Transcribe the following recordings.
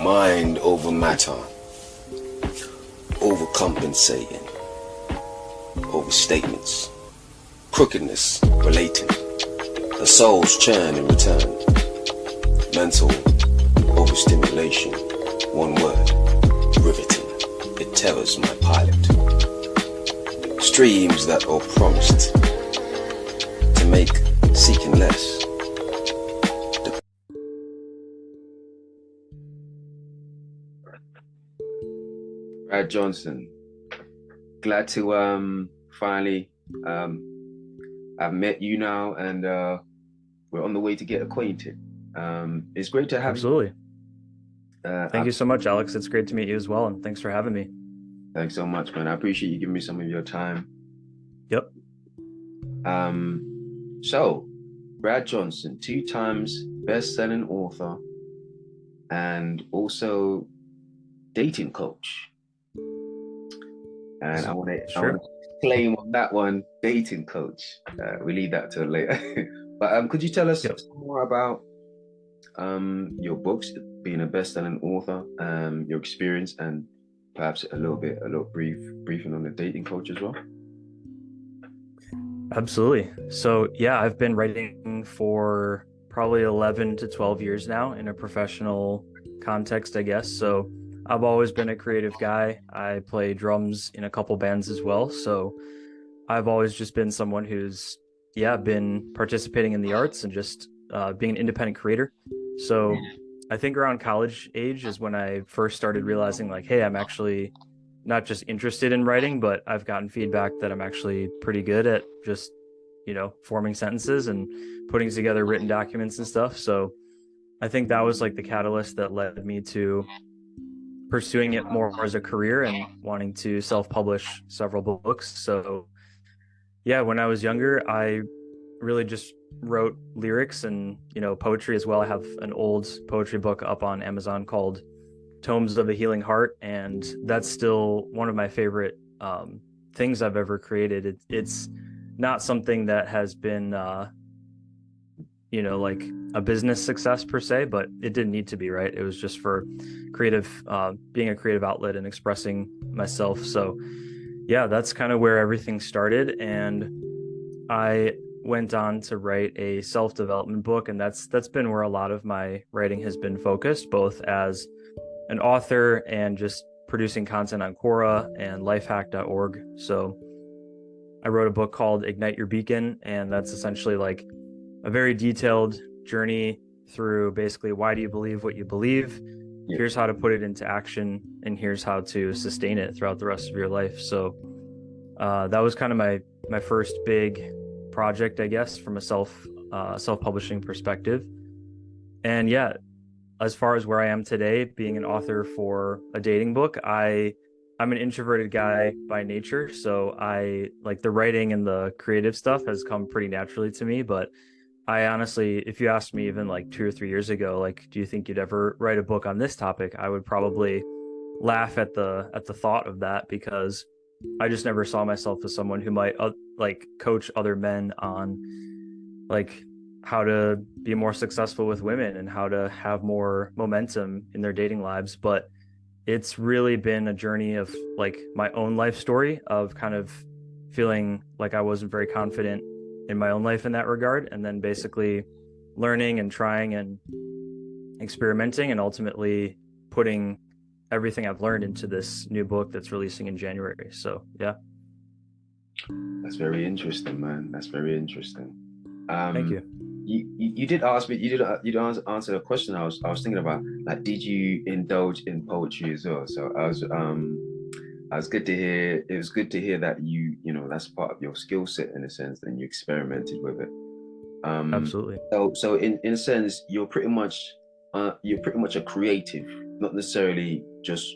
Mind over matter, overcompensating, overstatements, crookedness relating, the soul's churn in return, mental overstimulation, one word, riveting, it terrors my pilot. Streams that are promised to make seeking less. Brad Johnson, glad to finally I've met you now, and we're on the way to get acquainted. It's great to have you. Absolutely. Thank you so much, Alex. It's great to meet you as well, and thanks for having me. Thanks so much, man. I appreciate you giving me some of your time. Yep. So Brad Johnson, 2 times best-selling author and also dating coach. And I want Sure. to claim on that one, dating coach. We leave that till later. But could you tell us Yep. some more about your books, being a best-selling author, your experience, and perhaps a little briefing on the dating coach as well? Absolutely. So, yeah, I've been writing for probably 11 to 12 years now in a professional context, I guess. So, I've always been a creative guy. I play drums in a couple bands as well. So, I've always just been someone who's, yeah, been participating in the arts and just being an independent creator. So, I think around college age is when I first started realizing, like, hey, I'm actually not just interested in writing, but I've gotten feedback that I'm actually pretty good at just, forming sentences and putting together written documents and stuff. So I think that was like the catalyst that led me to pursuing it more as a career and wanting to self-publish several books. So yeah, when I was younger, I really just wrote lyrics and, poetry as well. I have an old poetry book up on Amazon called Tomes of the Healing Heart, and that's still one of my favorite things I've ever created. It's not something that has been, like a business success per se, but it didn't need to be, right? It was just for being a creative outlet and expressing myself. So yeah, that's kind of where everything started. And I went on to write a self-development book, and that's been where a lot of my writing has been focused, both as an author and just producing content on Quora and lifehack.org. So I wrote a book called Ignite Your Beacon, and that's essentially like a very detailed journey through basically why do you believe what you believe? Yeah. Here's how to put it into action, and here's how to sustain it throughout the rest of your life. So that was kind of my first big project, I guess, from a self-publishing perspective. And yeah, as far as where I am today, being an author for a dating book, I'm an introverted guy by nature, so I like the writing and the creative stuff has come pretty naturally to me. But I honestly, if you asked me even like 2 or 3 years ago, like, do you think you'd ever write a book on this topic? I would probably laugh at the thought of that, because I just never saw myself as someone who might like coach other men on like how to be more successful with women and how to have more momentum in their dating lives. But it's really been a journey of like my own life story of kind of feeling like I wasn't very confident in my own life in that regard, and then basically learning and trying and experimenting and ultimately putting everything I've learned into this new book that's releasing in January. So yeah. That's very interesting, man. That's very interesting. Thank Um, you. you did ask me, answer a question I was thinking about, like, did you indulge in poetry as well? So I was good to hear. It was good to hear that that's part of your skill set in a sense, and you experimented with it. Absolutely. So in a sense, you're pretty much a creative, not necessarily just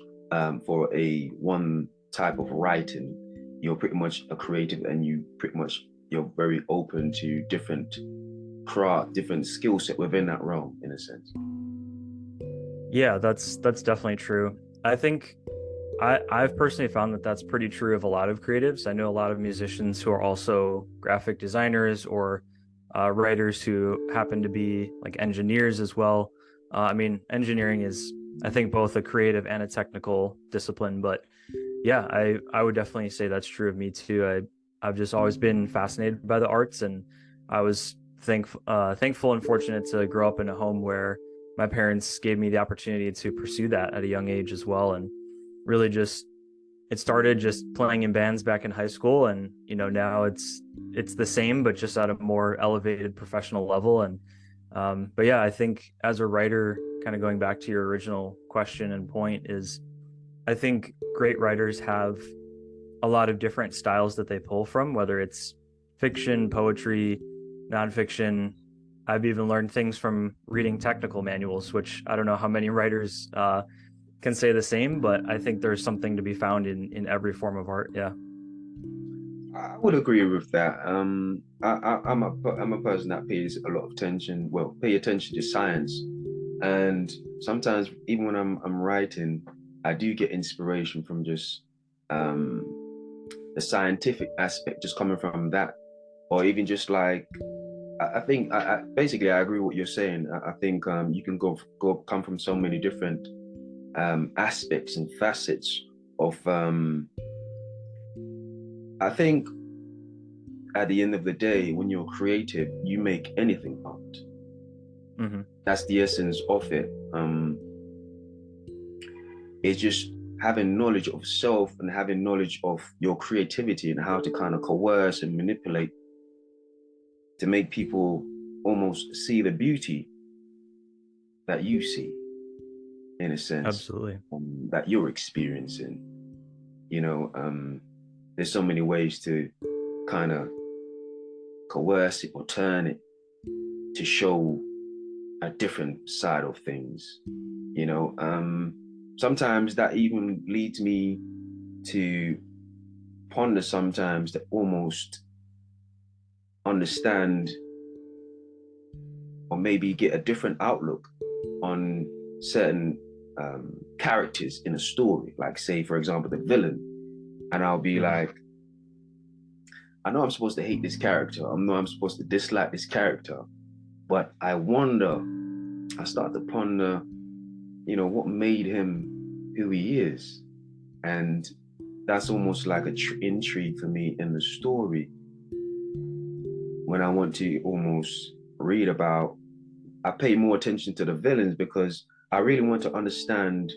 for a one type of writing. You're pretty much a creative, and you're very open to different craft, different skill set within that realm, in a sense. Yeah, that's definitely true. I think I've personally found that that's pretty true of a lot of creatives. I know a lot of musicians who are also graphic designers or writers who happen to be like engineers as well. I mean, engineering is I think both a creative and a technical discipline. But yeah, I would definitely say that's true of me too. I've just always been fascinated by the arts, and I was thankful and fortunate to grow up in a home where my parents gave me the opportunity to pursue that at a young age as well. And really just it started just playing in bands back in high school, and now it's the same but just at a more elevated professional level. And but yeah, I think as a writer, kind of going back to your original question and point, is I think great writers have a lot of different styles that they pull from, whether it's fiction, poetry, nonfiction. I've even learned things from reading technical manuals, which I don't know how many writers can say the same, but I think there's something to be found in every form of art. Yeah. I would agree with that. I'm a person that pays a lot of attention. Well, pay attention to science, and sometimes even when I'm writing, I do get inspiration from just um, the scientific aspect, just coming from that, or even just like I think basically I agree with what you're saying. I think you can come from so many different aspects and facets of. I think at the end of the day, when you're creative, you make anything art. Mm-hmm. That's the essence of it. It's just having knowledge of self and having knowledge of your creativity and how to kind of coerce and manipulate to make people almost see the beauty that you see, in a sense, Absolutely. that you're experiencing. You know, there's so many ways to kind of coerce it or turn it to show a different side of things. You know, sometimes that even leads me to ponder sometimes to almost understand or maybe get a different outlook on certain characters in a story. Like, say, for example, the villain. And I'll be Mm-hmm. like, I know I'm supposed to hate this character. I know I'm supposed to dislike this character. But I wonder, I start to ponder, what made him who he is. And that's almost like a intrigue for me in the story when I want to almost read about. I pay more attention to the villains because I really want to understand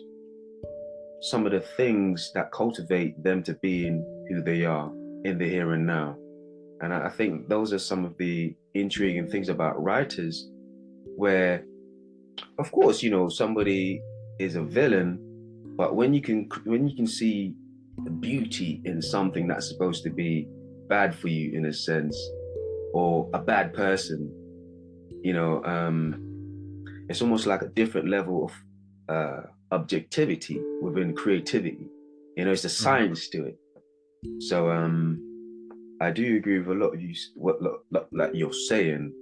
some of the things that cultivate them to being who they are in the here and now. And I think those are some of the intriguing things about writers, where, of course, somebody is a villain, but when you can see the beauty in something that's supposed to be bad for you in a sense, or a bad person, you know, it's almost like a different level of objectivity within creativity. It's a Mm-hmm. science to it. So I do agree with a lot of you what like you're saying.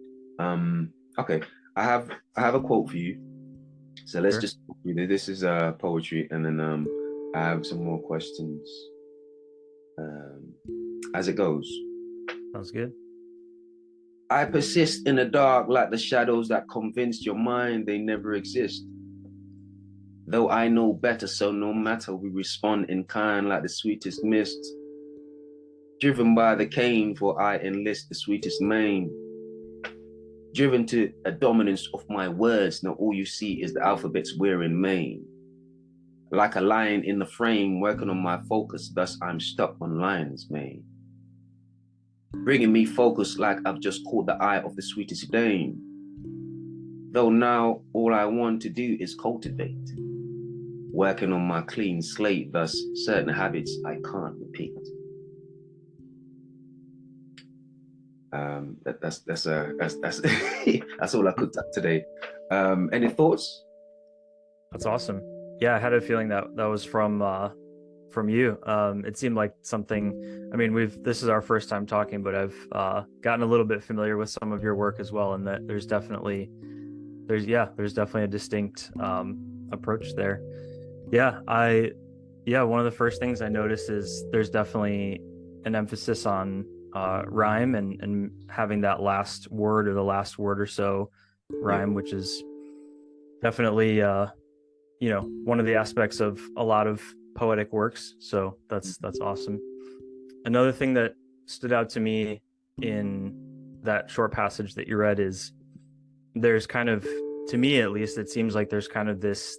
Okay, I have a quote for you. So let's Sure. just this is poetry, and then I have some more questions um, as it goes. Sounds good. I persist in the dark like the shadows that convinced your mind they never exist. Though I know better, so no matter, we respond in kind like the sweetest mist. Driven by the cane, for I enlist the sweetest main. Driven to a dominance of my words, now all you see is the alphabet's wearing mane. Like a lion in the frame, working on my focus, thus I'm stuck on lion's mane. Bringing me focus like I've just caught the eye of the sweetest dame. Though now all I want to do is cultivate, working on my clean slate, thus certain habits I can't repeat. That's that's all I cooked up today. Any thoughts? That's awesome. Yeah, I had a feeling that that was from you. It seemed like something. I mean, we've this is our first time talking, but I've gotten a little bit familiar with some of your work as well, and that there's definitely a distinct approach there. Yeah, one of the first things I noticed is there's definitely an emphasis on rhyme and having that last word or the last word or so Yeah. rhyme, which is definitely one of the aspects of a lot of poetic works. So that's awesome. Another thing that stood out to me in that short passage that you read is there's kind of, to me at least, it seems like there's kind of this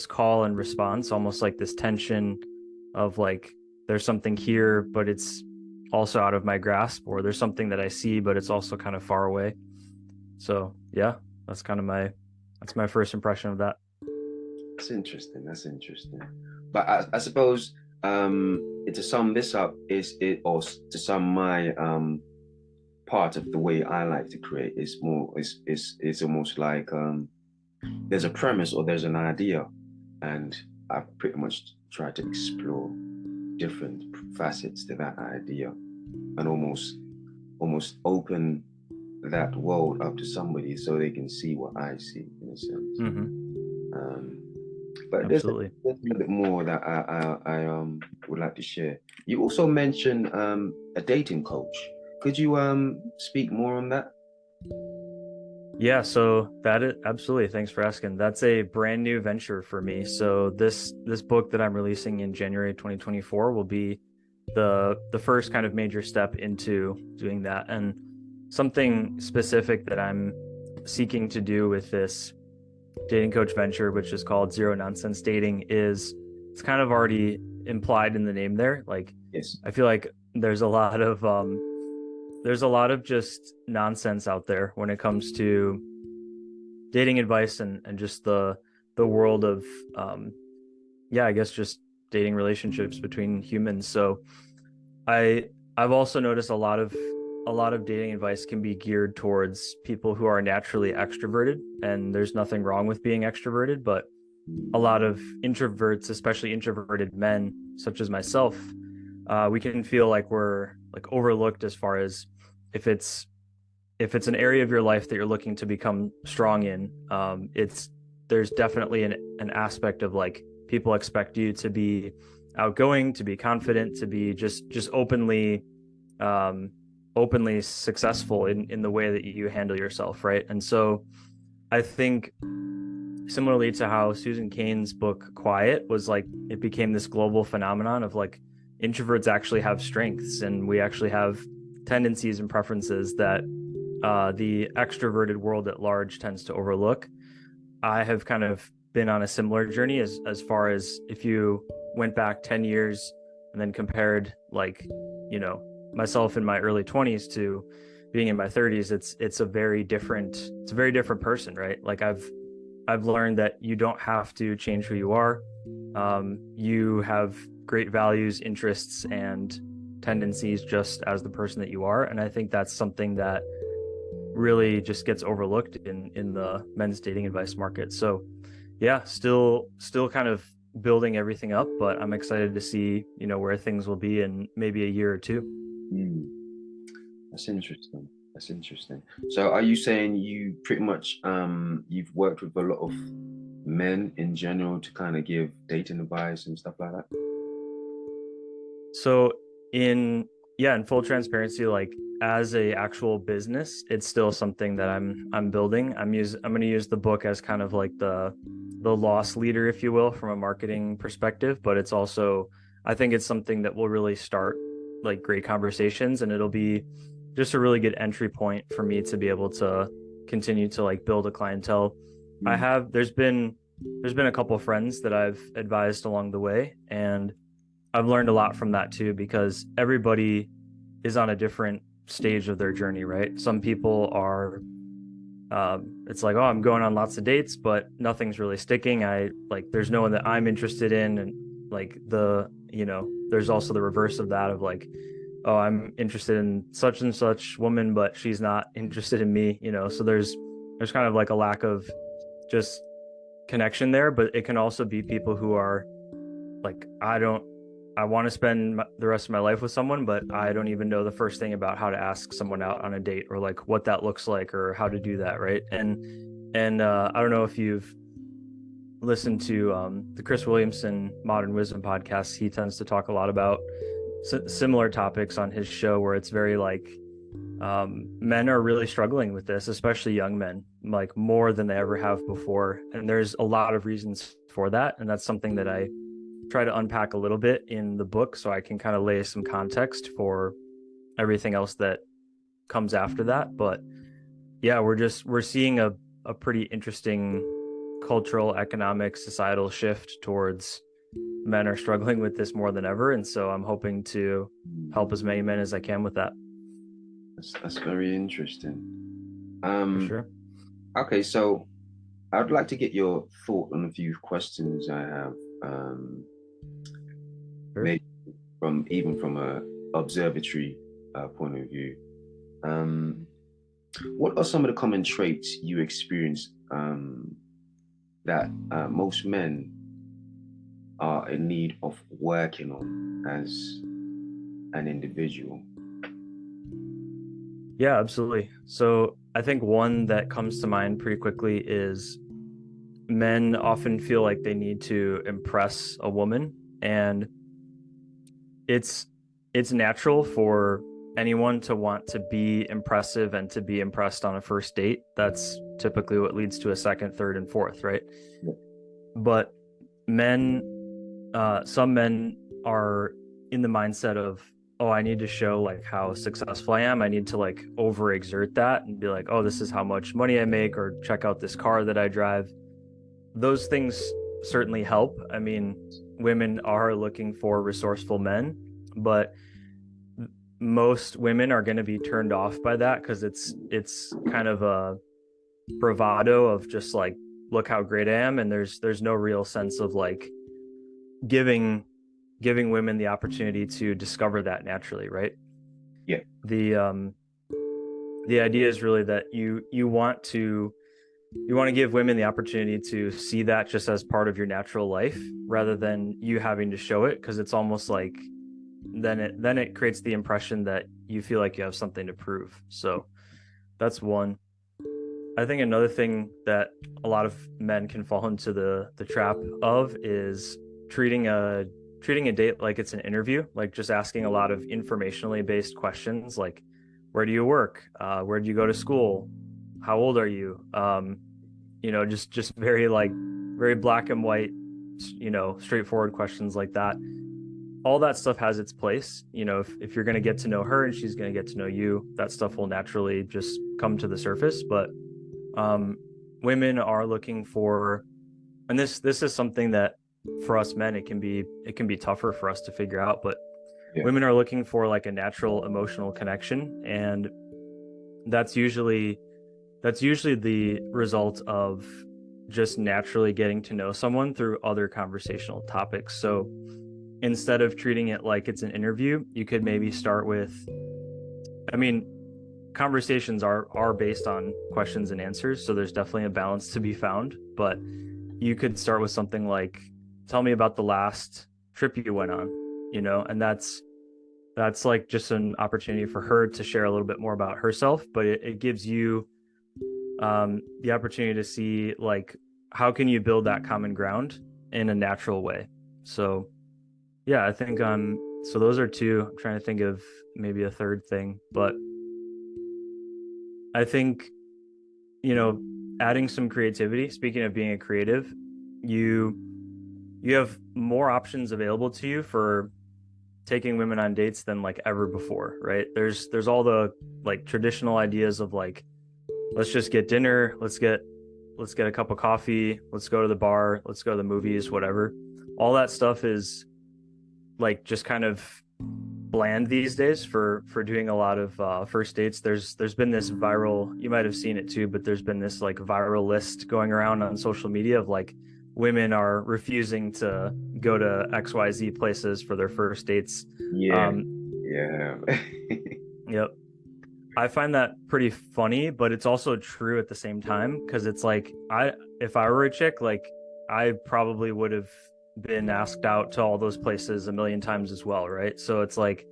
call and response, almost like this tension of like there's something here, but it's also out of my grasp, or there's something that I see, but it's also kind of far away. So yeah, that's kind of that's my first impression of that. That's interesting. That's interesting. But I suppose to sum this up or to sum my part of the way I like to create is more is almost like there's a premise or there's an idea, and I pretty much try to explore different facets to that idea and almost open that world up to somebody so they can see what I see in a sense. But there's Absolutely. a little bit more that I would like to share. You also mentioned a dating coach. Could you speak more on that? Yeah, so that is absolutely. Thanks for asking. That's a brand new venture for me. So this book that I'm releasing in January 2024 will be the first kind of major step into doing that. And something specific that I'm seeking to do with this dating coach venture, which is called Zero Nonsense Dating, is it's kind of already implied in the name there. Like, Yes. I feel like there's a lot of just nonsense out there when it comes to dating advice and just the world of yeah, I guess just dating relationships between humans. So I've also noticed a lot of dating advice can be geared towards people who are naturally extroverted, and there's nothing wrong with being extroverted, but a lot of introverts, especially introverted men such as myself, we can feel like we're like overlooked as far as if it's an area of your life that you're looking to become strong in. It's there's definitely an aspect of like people expect you to be outgoing, to be confident, to be just openly successful in the way that you handle yourself, right? And so I think similarly to how Susan Cain's book Quiet was like, it became this global phenomenon of like introverts actually have strengths and we actually have tendencies and preferences that the extroverted world at large tends to overlook. I have kind of been on a similar journey as far as if you went back 10 years and then compared like, myself in my early 20s to being in my 30s, it's a very different person, right? Like I've learned that you don't have to change who you are. You have great values, interests, and tendencies just as the person that you are. And I think that's something that really just gets overlooked in the men's dating advice market. So yeah, still kind of building everything up, but I'm excited to see, where things will be in maybe a year or two. Mm, that's interesting. That's interesting. So are you saying you pretty much you've worked with a lot of men in general to kind of give dating advice and stuff like that? So in full transparency, like as a actual business, it's still something that I'm building. I'm going to use the book as kind of like the loss leader, if you will, from a marketing perspective, but it's also, I think it's something that will really start like great conversations, and it'll be just a really good entry point for me to be able to continue to like build a clientele. Mm. There's been a couple of friends that I've advised along the way, and I've learned a lot from that too, because everybody is on a different stage of their journey, right? Some people are, it's like, oh, I'm going on lots of dates, but nothing's really sticking. There's no one that I'm interested in. And like there's also the reverse of that of like, oh, I'm interested in such and such woman, but she's not interested in me, so there's kind of like a lack of just connection there. But it can also be people who are like, I want to spend the rest of my life with someone, but I don't even know the first thing about how to ask someone out on a date, or like what that looks like, or how to do that, right? And I don't know if you've listened to the Chris Williamson Modern Wisdom podcast. He tends to talk a lot about similar topics on his show, where it's very like Men are really struggling with this, especially young men, like more than they ever have before. And there's a lot of reasons for that. And that's something that I try to unpack a little bit in the book so I can kind of lay some context for everything else that comes after that. But yeah, we're seeing a pretty interesting cultural, economic, societal shift towards men are struggling with this more than ever. And so I'm hoping to help as many men as I can with that. That's very interesting. For Um, sure. okay, so I'd like to get your thought on a few questions I have, um, Sure. maybe from even from a observatory point of view. Um, what are some of the common traits you experience that most men are in need of working on as an individual? Yeah, absolutely. So I think one that comes to mind pretty quickly is men often feel like they need to impress a woman, and it's it's natural for anyone to want to be impressive and to be impressed on a first date. That's typically what leads to a second, third, and fourth, right? Yeah. But men, some men are in the mindset of, oh, I need to show like how successful I am. I need to like overexert that and be like, oh, this is how much money I make, or check out this car that I drive. Those things certainly help. I mean, women are looking for resourceful men, but most women are going to be turned off by that because it's kind of a bravado of just like, look how great I am, and there's no real sense of like giving giving women the opportunity to discover that naturally, right? Yeah. The idea is really that you want to give women the opportunity to see that just as part of your natural life rather than you having to show it, because it's almost like then it creates the impression that you feel like you have something to prove. So that's one. I think another thing that a lot of men can fall into the trap of is treating a treating a date like it's an interview, like just asking a lot of informationally based questions, like where do you work, where do you go to school, how old are you, just very like very black and white, straightforward questions like that. All that stuff has its place. If you're going to get to know her and she's going to get to know you, that stuff will naturally just come to the surface. But um, women are looking for, and this is something that for us men it can be tougher for us to figure out. But Yeah. women are looking for like a natural emotional connection, and that's usually that's usually the result of just naturally getting to know someone through other conversational topics. So instead of treating it like it's an interview, you could maybe start with, I mean, conversations are based on questions and answers, so there's definitely a balance to be found. But you could start with something like, tell me about the last trip you went on, and that's like just an opportunity for her to share a little bit more about herself, but it gives you the opportunity to see like how can you build that common ground in a natural way. So yeah, I think so those are two. I'm trying to think of maybe a third thing, but I think, you know, adding some creativity. Speaking of being a creative, you you have more options available to you for taking women on dates than like ever before, right? There's all the like traditional ideas of like, let's just get dinner, let's get a cup of coffee, let's go to the bar, let's go to the movies, whatever. All that stuff is like just kind of bland these days for doing a lot of first dates. There's been this viral, you might have seen it too, but there's been this like viral list going around on social media of like women are refusing to go to XYZ places for their first dates. Yeah. um Yeah. yep. I find that pretty funny, but it's also true at the same time, because it's like, if I were a chick, like I probably would have been asked out to all those places a million times as well, right? So it's like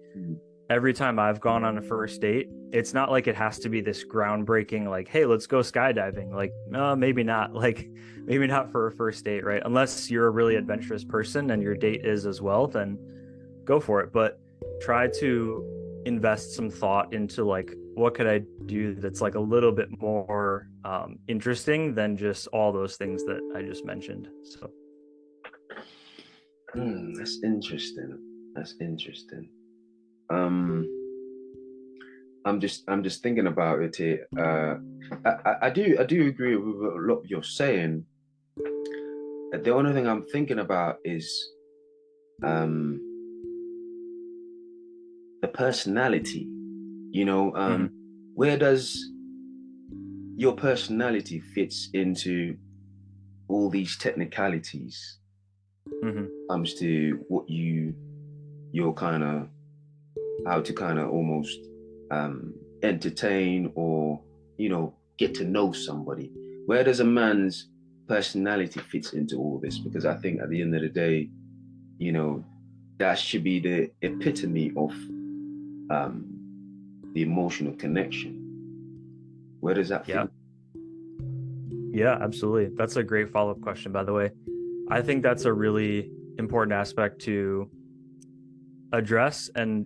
every time I've gone on a first date, it's not like it has to be this groundbreaking, like, hey, let's go skydiving. Like, no, maybe not. Like, maybe not for a first date, right? Unless you're a really adventurous person and your date is as well, then go for it. But try to invest some thought into like what could I do that's like a little bit more interesting than just all those things that I just mentioned. So That's interesting. That's interesting. Um, I'm just thinking about it here. I do agree with a lot you're saying. The only thing I'm thinking about is um the personality. mhm, Where does your personality fits into all these technicalities? mhm. Comes to what you're kind of how to kind of almost entertain or get to know somebody. Where does a man's personality fits into all this? Because I think at the end of the day, you know that should be the epitome of um, the emotional connection. Where does that Yeah. fit? Yeah, absolutely. That's a great follow-up question, by the way. I think that's a really important aspect to address, and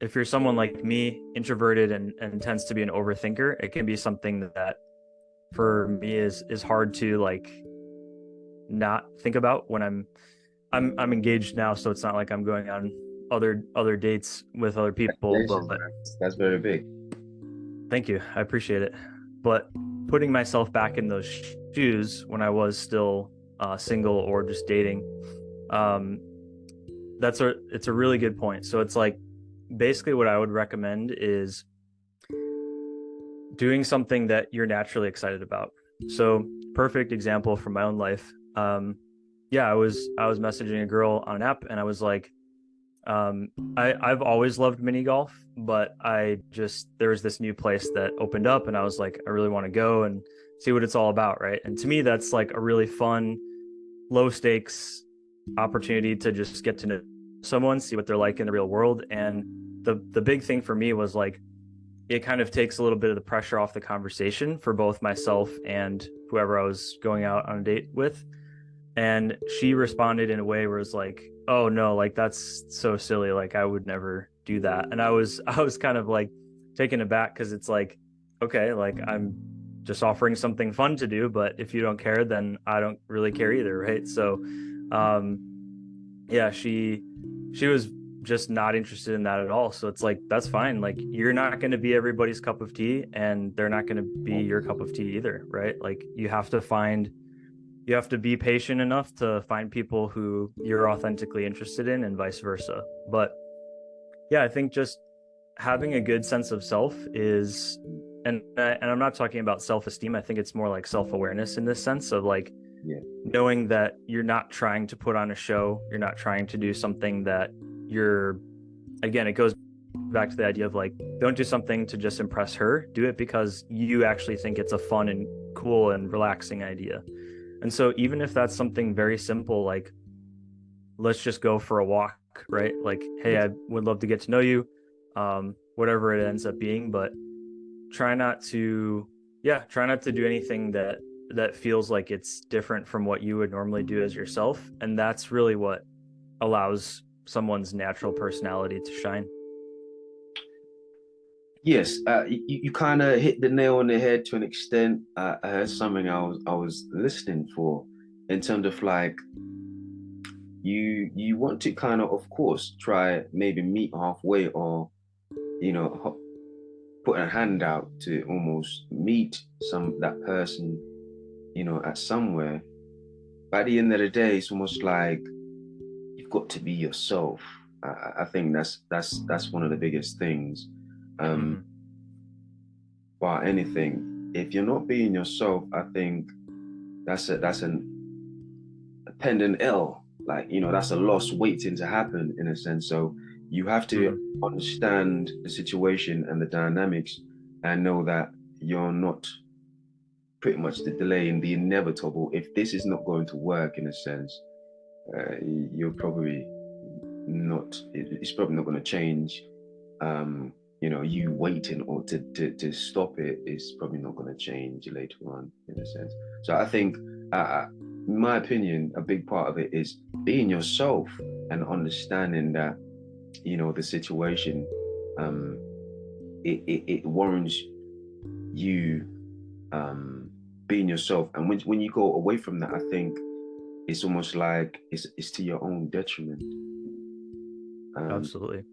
if you're someone like me, introverted and tends to be an overthinker, it can be something that for me is hard to like not think about when I'm engaged now, so it's not like I'm going on other dates with other people, Congratulations, but man. That's very big. thank you. I appreciate it. But putting myself back in those shoes when I was still single or just dating, um, it's a really good point. So it's like basically what I would recommend is doing something that you're naturally excited about. So perfect example from my own life. Yeah, I was messaging a girl on an app, and I was like, I've always loved mini golf, but there was this new place that opened up, and I was like, I really want to go and see what it's all about, right? And to me, that's like a really fun, low stakes opportunity to just get to know someone, see what they're like in the real world. And the big thing for me was like it kind of takes a little bit of the pressure off the conversation for both myself and whoever I was going out on a date with. And she responded in a way where it's like, oh no, like that's so silly, like I would never do that. And I was kind of like taken aback, because it's like, okay, like I'm just offering something fun to do, but if you don't care, then I don't really care either, right? So yeah, she was just not interested in that at all. So it's like, that's fine, like you're not going to be everybody's cup of tea, and they're not going to be your cup of tea either, right? Like you have to be patient enough to find people who you're authentically interested in, and vice versa. But yeah, I think just having a good sense of self is, and I'm not talking about self-esteem. I think it's more like self-awareness in this sense of like Yeah. knowing that you're not trying to put on a show, you're not trying to do something that you're, again, it goes back to the idea of like, don't do something to just impress her. Do it because you actually think it's a fun and cool and relaxing idea. And so even if that's something very simple, like let's just go for a walk, right? Like, hey, Yes. I would love to get to know you, whatever it ends up being, but try not to, yeah, try not to do anything that feels like it's different from what you would normally do as yourself. And that's really what allows someone's natural personality to shine. Yes, you kind of hit the nail on the head to an extent. I heard something I was listening for in terms of like you want to kind of course try maybe meet halfway or put a hand out to almost meet that person at somewhere. By the end of the day, it's almost like you've got to be yourself. I think that's one of the biggest things. Um, Mm-hmm. About anything, if you're not being yourself, I think a pending ill. Like, that's a loss waiting to happen in a sense. So you have to Mm-hmm. understand the situation and the dynamics and know that you're not pretty much the delay in the inevitable. If this is not going to work in a sense, you're probably not, it's probably not going to change. You waiting or to stop it is probably not going to change later on in a sense. So I think, in my opinion, a big part of it is being yourself and understanding that, the situation. um, it warrants you being yourself. And when you go away from that, I think it's almost like it's to your own detriment. Um, Absolutely.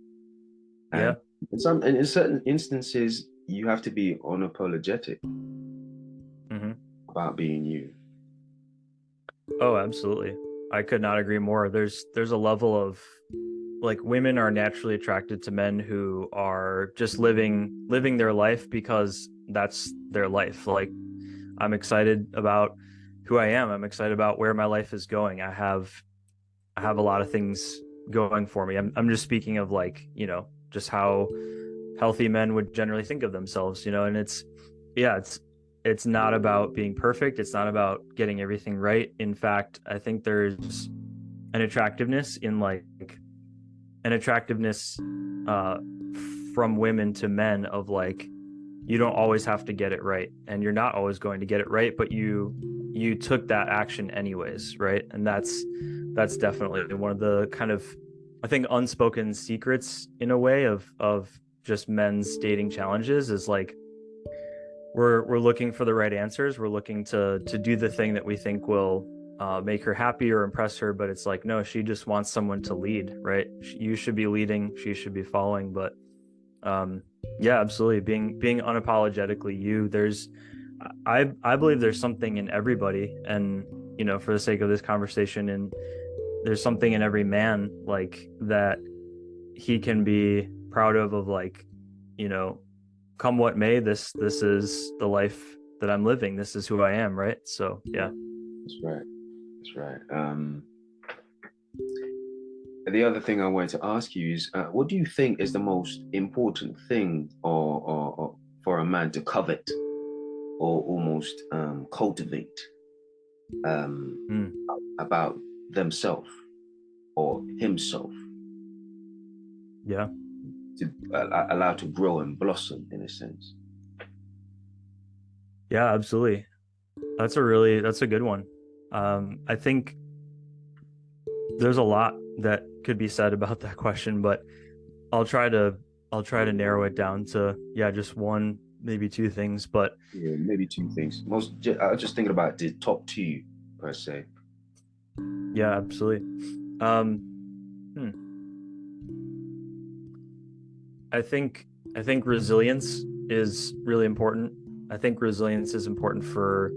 and Yeah. in certain instances, you have to be unapologetic Hmm. about being you. Oh, absolutely. I could not agree more. There's a level of like women are naturally attracted to men who are just living their life because that's their life. Like I'm excited about who I am. I'm excited about where my life is going. I have a lot of things going for me. I'm just speaking of like, just how healthy men would generally think of themselves, and yeah, it's not about being perfect. It's not about getting everything right. In fact, I think there's an attractiveness in like an attractiveness uh from women to men of like you don't always have to get it right and you're not always going to get it right, but you took that action anyways, right? And that's definitely one of the kind of, I think, unspoken secrets in a way of just men's dating challenges is like we're looking for the right answers. We're looking to do the thing that we think will make her happy or impress her, but it's like no, she just wants someone to lead, right? You should be leading, she should be following. But um, yeah, absolutely, being unapologetically you. I believe there's something in everybody, and for the sake of this conversation, and there's something in every man like that he can be proud of like you know come what may, this is the life that I'm living. This is who I am, right? So yeah. That's right. That's right. The other thing I wanted to ask you is, what do you think is the most important thing, or for a man to covet, or almost cultivate, um, Mm. about themselves or himself, Yeah. to allow to grow and blossom in a sense? Yeah, absolutely. That's a good one. I think there's a lot that could be said about that question, but I'll try to I'll try to narrow it down to yeah, just one, maybe two things. But Yeah, maybe two things. I was just thinking about the top two per se. yeah, absolutely. Um, hmm. I think I think resilience is really important. I think resilience is important for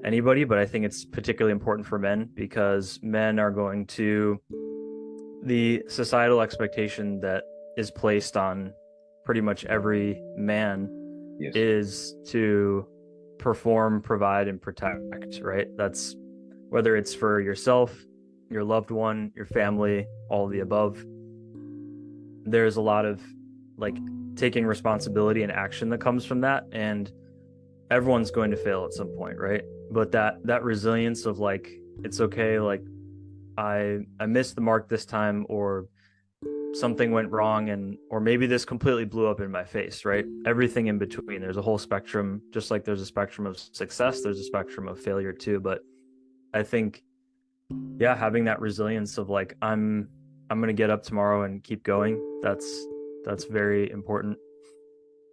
anybody, but I think it's particularly important for men because men are going to the societal expectation that is placed on pretty much every man Yes. is to perform, provide, and protect, right? That's whether it's for yourself, your loved one, your family, all of the above. There's a lot of like taking responsibility and action that comes from that. And everyone's going to fail at some point, right? But that resilience of like, it's okay, like I missed the mark this time, or something went wrong, and or maybe this completely blew up in my face, right? Everything in between. There's a whole spectrum, just like there's a spectrum of success, there's a spectrum of failure too. But I think yeah, having that resilience of like I'm going to get up tomorrow and keep going, that's very important.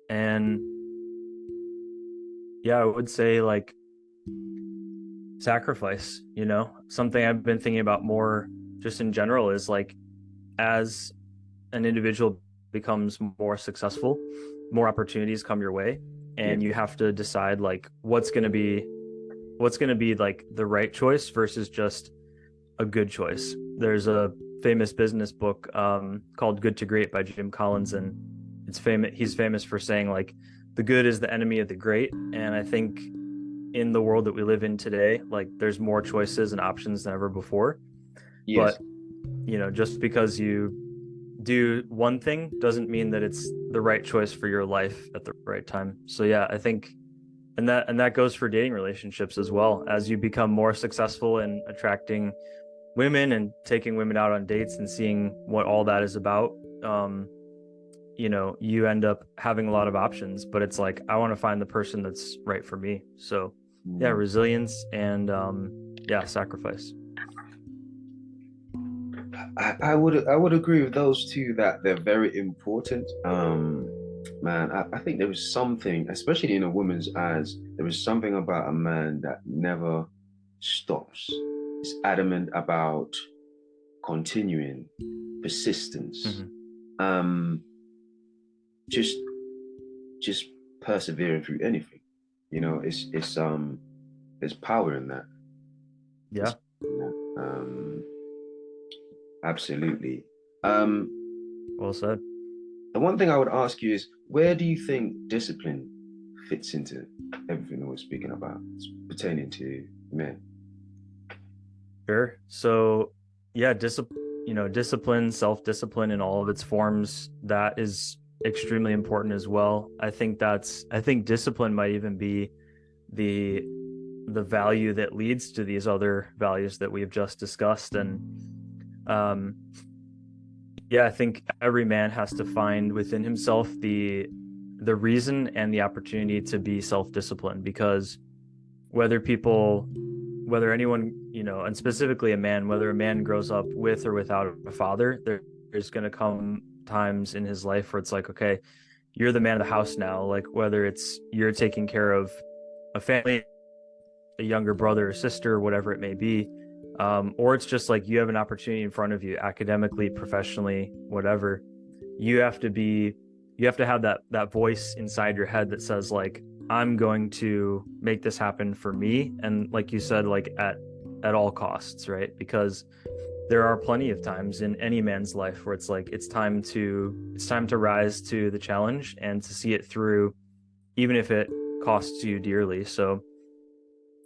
And yeah, I would say like sacrifice, something I've been thinking about more just in general is like as an individual becomes more successful, more opportunities come your way, Yeah. and you have to decide like what's going to be like the right choice versus just a good choice. There's a famous business book called Good to Great by Jim Collins, and it's famous. He's famous for saying like the good is the enemy of the great, and I think in the world that we live in today, like there's more choices and options than ever before. Yes. But just because you do one thing doesn't mean that it's the right choice for your life at the right time. So yeah, I think and that goes for dating relationships as well. As you become more successful in attracting women and taking women out on dates and seeing what all that is about, um, you end up having a lot of options, but it's like I want to find the person that's right for me. So yeah, Mm. resilience and yeah, sacrifice. I would agree with those two that they're very important. Man, I think there is something, especially in a woman's eyes, there is something about a man that never stops. Is adamant about continuing, persistence, Hmm. um, just just persevering through anything. There's power in that. Yeah. There's, absolutely. Um, Well said. the one thing I would ask you is, where do you think discipline fits into everything that we're speaking about pertaining to men? Sure. So yeah, discipline, self-discipline in all of its forms, that is extremely important as well. I think discipline might even be the the value that leads to these other values that we've just discussed. And um yeah, I think every man has to find within himself the reason and the opportunity to be self-disciplined, because whether people whether anyone, and specifically a man, whether a man grows up with or without a father, there's going to come times in his life where it's like, okay, you're the man of the house now. Like whether it's you're taking care of a family, a younger brother or sister, whatever it may be, or it's just like you have an opportunity in front of you, academically, professionally, whatever. You have to be, you have to have that voice inside your head that says like, I'm going to make this happen for me, and like you said, like at all costs, right? Because there are plenty of times in any man's life where it's like it's time to rise to the challenge and to see it through, even if it costs you dearly. So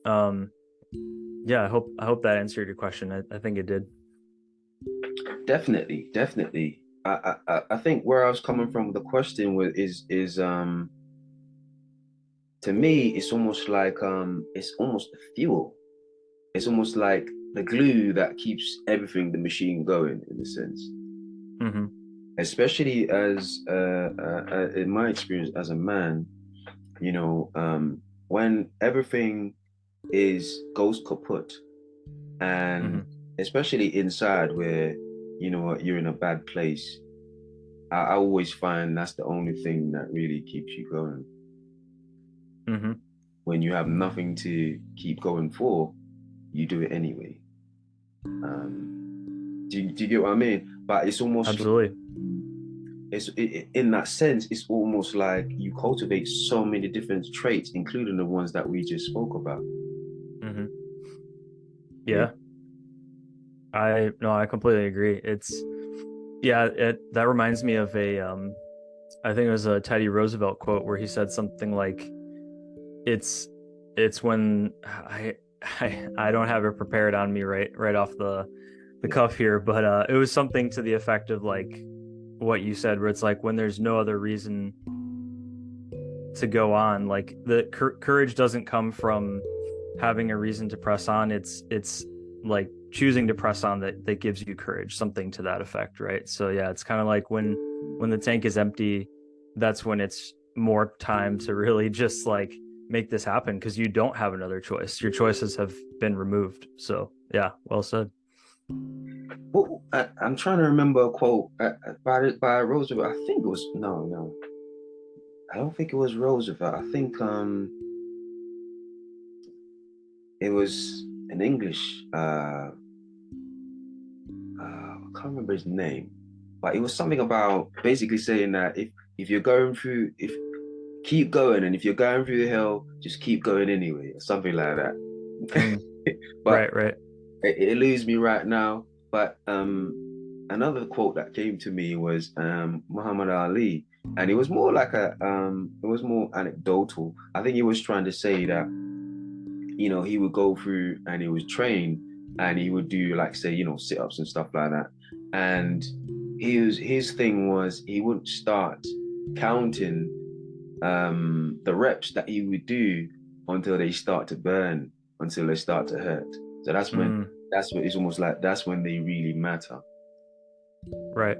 um yeah, I hope that answered your question. I think it did. Definitely, definitely. I think where I was coming from with the question was is to me it's almost the fuel. It's almost like the glue that keeps everything the machine going in a sense. Mm-hmm. Especially as in my experience as a man, when everything is goes kaput, and Mm-hmm. especially inside where you're in a bad place. I always find that's the only thing that really keeps you going. Mm-hmm. When you have nothing to keep going for, you do it anyway. Do you get what I mean? But it's almost like, Absolutely. in that sense, it's almost like you cultivate so many different traits, including the ones that we just spoke about. Mm-hmm. Yeah. Yeah. I no, I completely agree. It's yeah, that reminds me of a I think it was a Teddy Roosevelt quote where he said something like, it's it's when I don't have it prepared on me right off the cuff here, but it was something to the effect of like what you said, where it's like when there's no other reason to go on, like the courage doesn't come from having a reason to press on. It's like choosing to press on that gives you courage, something to that effect, right? So yeah, it's kind of like when the tank is empty, that's when it's more time to really just like make this happen, because you don't have another choice. Your choices have been removed. So yeah, well said. Well, I'm trying to remember a quote by Roosevelt. I think it was no. I don't think it was Roosevelt. I think it was an English I can't remember his name, but it was something about basically saying that if you're going through, if keep going, and if you're going through the hell, just keep going anyway, or something like that. Mm, But right, right. it eludes me right now. But another quote that came to me was Muhammad Ali, and it was more anecdotal. I think he was trying to say that he would go through and he would train and he would do like say sit-ups and stuff like that, and his thing was he wouldn't start counting the reps that he would do until they start to burn, until they start to hurt. So Mm, that's what it's almost like that's when they really matter, right.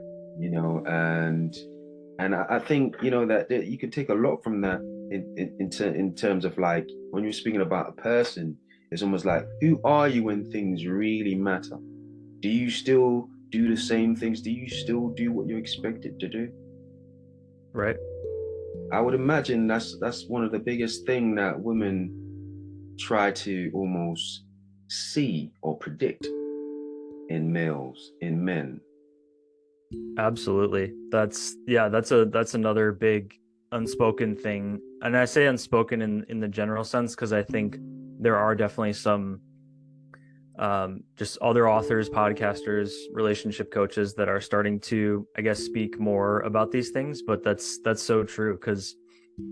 and I think that you can take a lot from that in terms of like when you're speaking about a person, it's almost like who are you when things really matter? Do you still do the same things? Do you still do what you're expected to do? Right. I would imagine that's one of the biggest thing that women try to almost see or predict in males, in men. Absolutely. That's another big unspoken thing. And I say unspoken in the general sense because I think there are definitely some just other authors, podcasters, relationship coaches that are starting to, I guess, speak more about these things. But that's so true because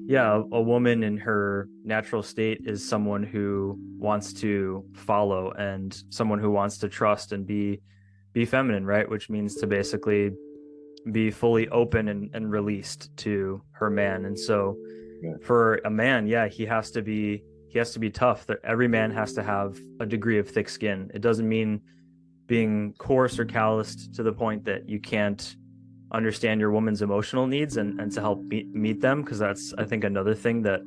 yeah, a woman in her natural state is someone who wants to follow and someone who wants to trust and be feminine, right? Which means to basically be fully open and released to her man. And so Yeah. for a man, yeah, he has to be tough. That every man has to have a degree of thick skin. It doesn't mean being coarse or calloused to the point that you can't understand your woman's emotional needs and to help meet them, because that's, I think, another thing that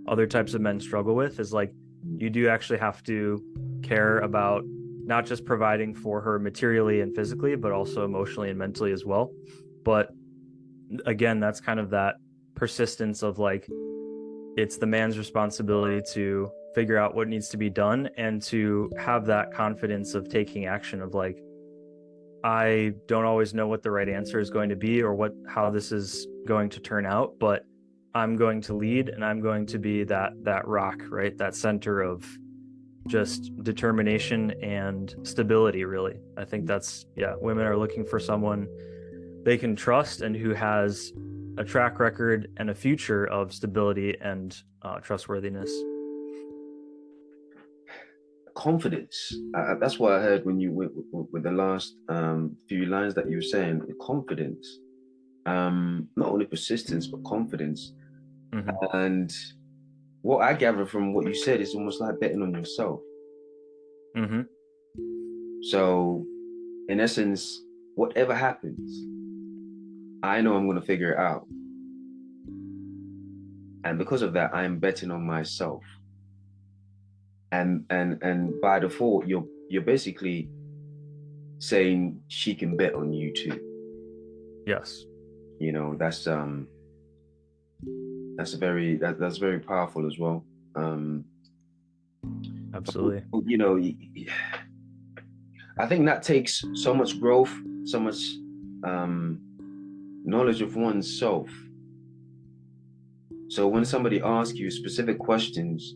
other types of men struggle with is like you do actually have to care about not just providing for her materially and physically, but also emotionally and mentally as well. But again, that's kind of that persistence of like it's the man's responsibility to figure out what needs to be done and to have that confidence of taking action of like, I don't always know what the right answer is going to be or how this is going to turn out, but I'm going to lead and I'm going to be that rock, right? That center of just determination and stability, really. I think that's, yeah, women are looking for someone they can trust and who has a track record and a future of stability and trustworthiness. Confidence. That's what I heard when you with the last few lines that you were saying. Confidence, not only persistence but confidence. Mm-hmm. And what I gather from what you said is almost like betting on yourself. Mm-hmm. So, in essence, whatever happens, I know I'm going to figure it out, and because of that, I'm betting on myself. And by default, you're basically saying she can bet on you too. Yes. You know, that's very powerful as well. Absolutely. You know, I think that takes so much growth, so much knowledge of oneself. So when somebody asks you specific questions,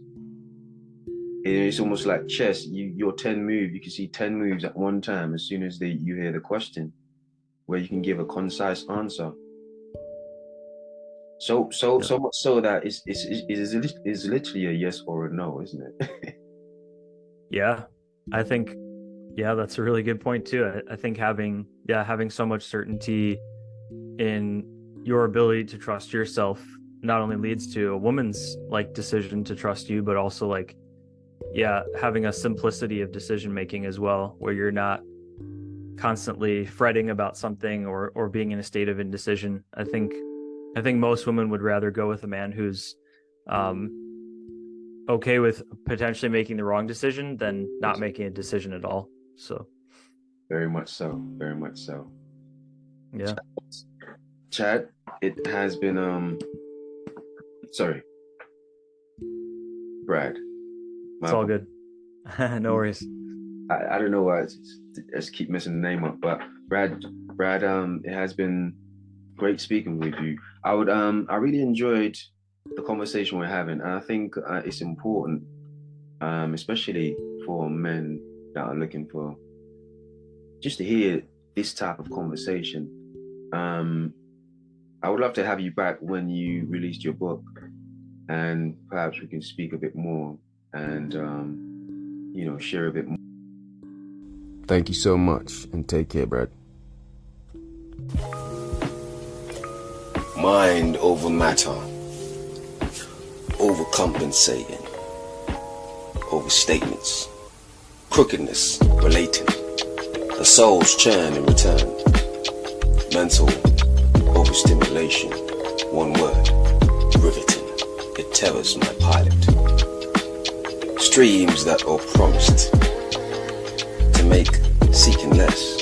it's almost like chess. Your 10 moves, you can see 10 moves at one time as soon as you hear the question, where you can give a concise answer. So much so that it's literally a yes or a no, isn't it? Yeah, I think, yeah, that's a really good point too. I think having so much certainty in your ability to trust yourself not only leads to a woman's like decision to trust you, but also like, yeah, having a simplicity of decision making as well, where you're not constantly fretting about something or being in a state of indecision. I think most women would rather go with a man who's okay with potentially making the wrong decision than not making a decision at all. So very much so. Yeah. Chad, it has been sorry, Brad. It's all good. No worries. I don't know why I just keep messing the name up, but Brad, it has been great speaking with you. I really enjoyed the conversation we're having, and I think it's important, especially for men that are looking for just to hear this type of conversation. I would love to have you back when you released your book, and perhaps we can speak a bit more and share a bit more. Thank you so much, and take care, Brad. Mind over matter, overcompensating, overstatements, crookedness relating, the soul's churn in return, mental overstimulation, one word, riveting, it terrors my pilot. Streams that are promised to make seeking less